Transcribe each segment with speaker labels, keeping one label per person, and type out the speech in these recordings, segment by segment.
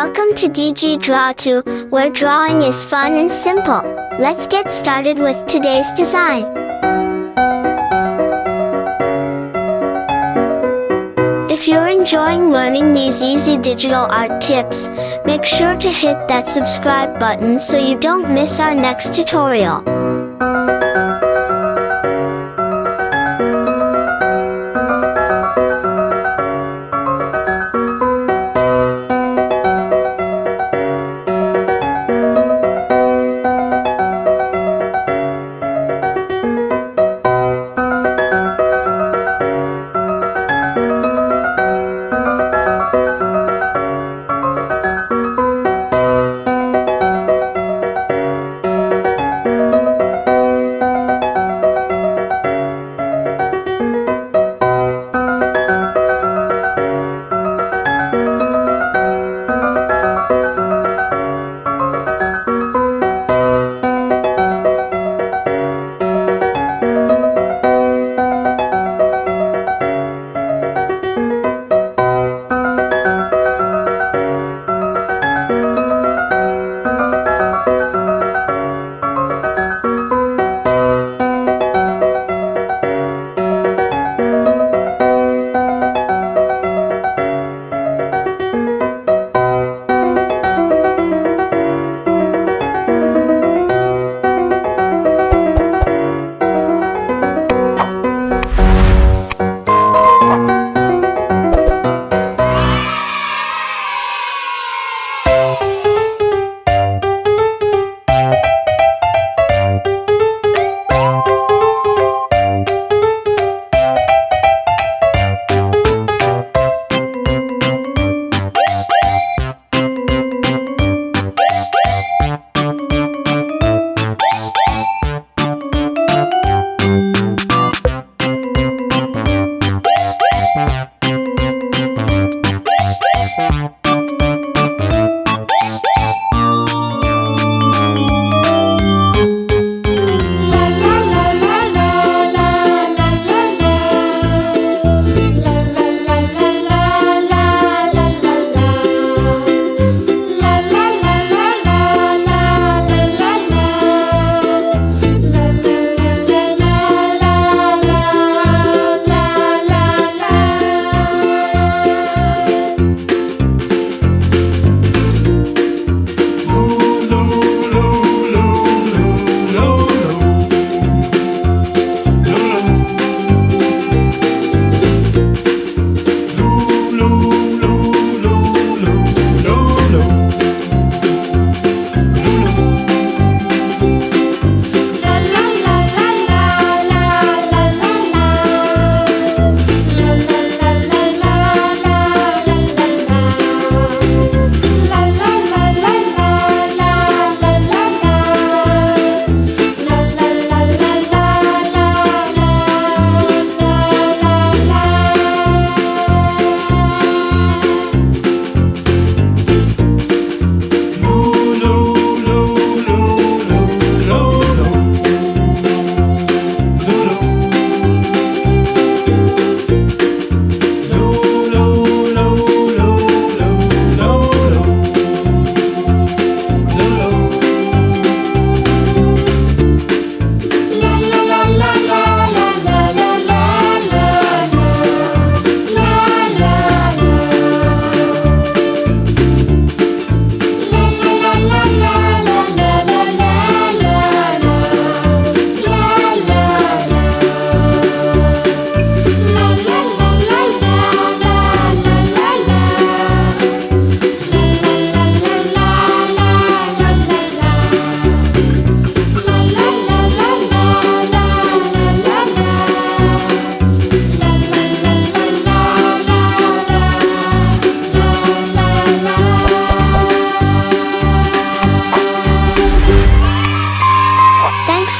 Speaker 1: Welcome to digidrawto, where drawing is fun and simple. Let's get started with today's design. If you're enjoying learning these easy digital art tips, make sure to hit that subscribe button so you don't miss our next tutorial.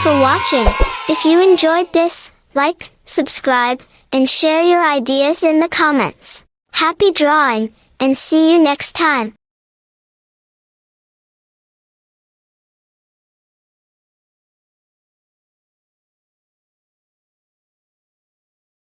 Speaker 1: For watching. If you enjoyed this, like, subscribe, and share your ideas in the comments. Happy drawing, and see you next time.